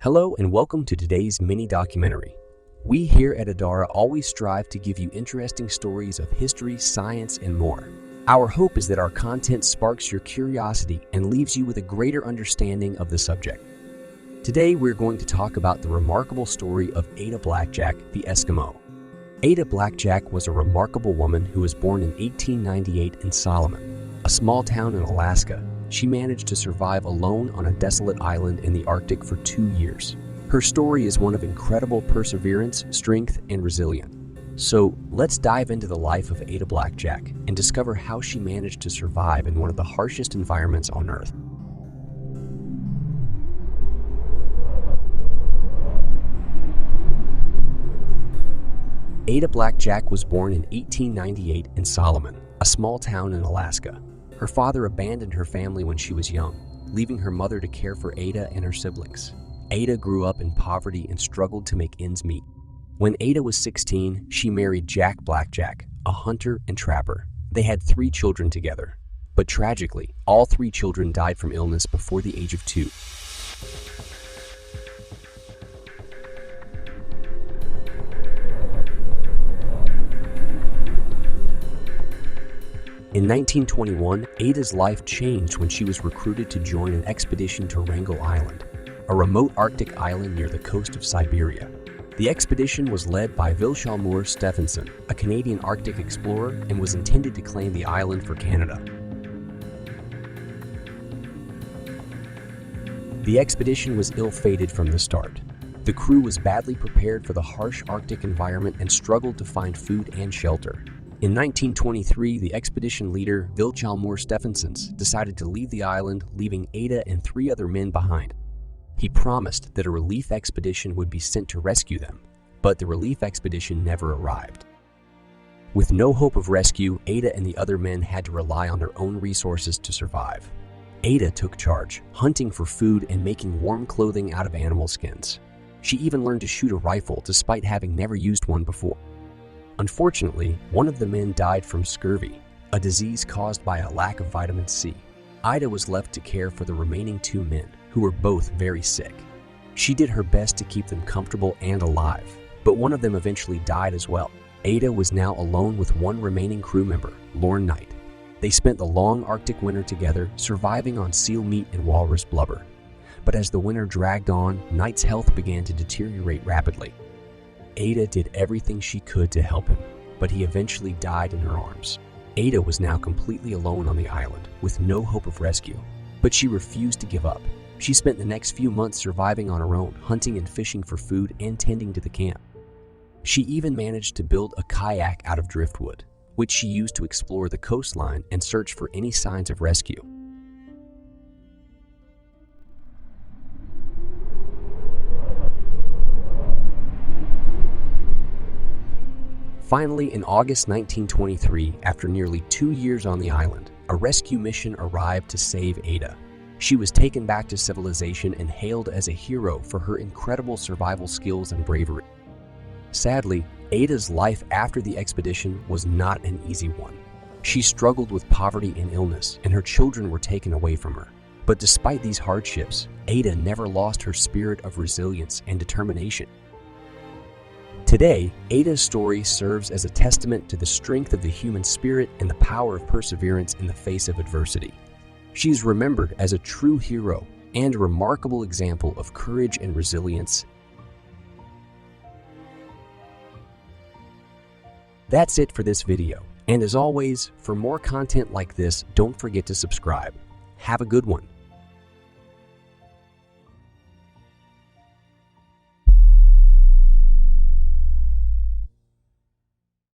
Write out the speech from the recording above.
Hello and welcome to today's mini documentary. We here at Adara always strive to give you interesting stories of history, science, and more. Our hope is that our content sparks your curiosity and leaves you with a greater understanding of the subject. Today we're going to talk about the remarkable story of Ada Blackjack, the Eskimo. Ada Blackjack was a remarkable woman who was born in 1898 in Solomon, a small town in Alaska. She managed to survive alone on a desolate island in the Arctic for 2 years. Her story is one of incredible perseverance, strength, and resilience. So let's dive into the life of Ada Blackjack and discover how she managed to survive in one of the harshest environments on Earth. Ada Blackjack was born in 1898 in Solomon, a small town in Alaska. Her father abandoned her family when she was young, leaving her mother to care for Ada and her siblings. Ada grew up in poverty and struggled to make ends meet. When Ada was 16, she married Jack Blackjack, a hunter and trapper. They had 3 children together. But tragically, all 3 children died from illness before the age of 2. In 1921, Ada's life changed when she was recruited to join an expedition to Wrangel Island, a remote Arctic island near the coast of Siberia. The expedition was led by Vilhjalmur Stephenson, a Canadian Arctic explorer, and was intended to claim the island for Canada. The expedition was ill-fated from the start. The crew was badly prepared for the harsh Arctic environment and struggled to find food and shelter. In 1923, the expedition leader, Vilhjalmur Stephenson, decided to leave the island, leaving Ada and 3 other men behind. He promised that a relief expedition would be sent to rescue them, but the relief expedition never arrived. With no hope of rescue, Ada and the other men had to rely on their own resources to survive. Ada took charge, hunting for food and making warm clothing out of animal skins. She even learned to shoot a rifle despite having never used one before. Unfortunately, one of the men died from scurvy, a disease caused by a lack of vitamin C. Ada was left to care for the remaining 2 men, who were both very sick. She did her best to keep them comfortable and alive, but one of them eventually died as well. Ada was now alone with one remaining crew member, Lorne Knight. They spent the long Arctic winter together, surviving on seal meat and walrus blubber. But as the winter dragged on, Knight's health began to deteriorate rapidly. Ada did everything she could to help him, but he eventually died in her arms. Ada was now completely alone on the island, with no hope of rescue. But she refused to give up. She spent the next few months surviving on her own, hunting and fishing for food and tending to the camp. She even managed to build a kayak out of driftwood, which she used to explore the coastline and search for any signs of rescue. Finally, in August 1923, after nearly 2 years on the island, a rescue mission arrived to save Ada. She was taken back to civilization and hailed as a hero for her incredible survival skills and bravery. Sadly, Ada's life after the expedition was not an easy one. She struggled with poverty and illness, and her children were taken away from her. But despite these hardships, Ada never lost her spirit of resilience and determination. Today, Ada's story serves as a testament to the strength of the human spirit and the power of perseverance in the face of adversity. She is remembered as a true hero and a remarkable example of courage and resilience. That's it for this video, and as always, for more content like this, don't forget to subscribe. Have a good one.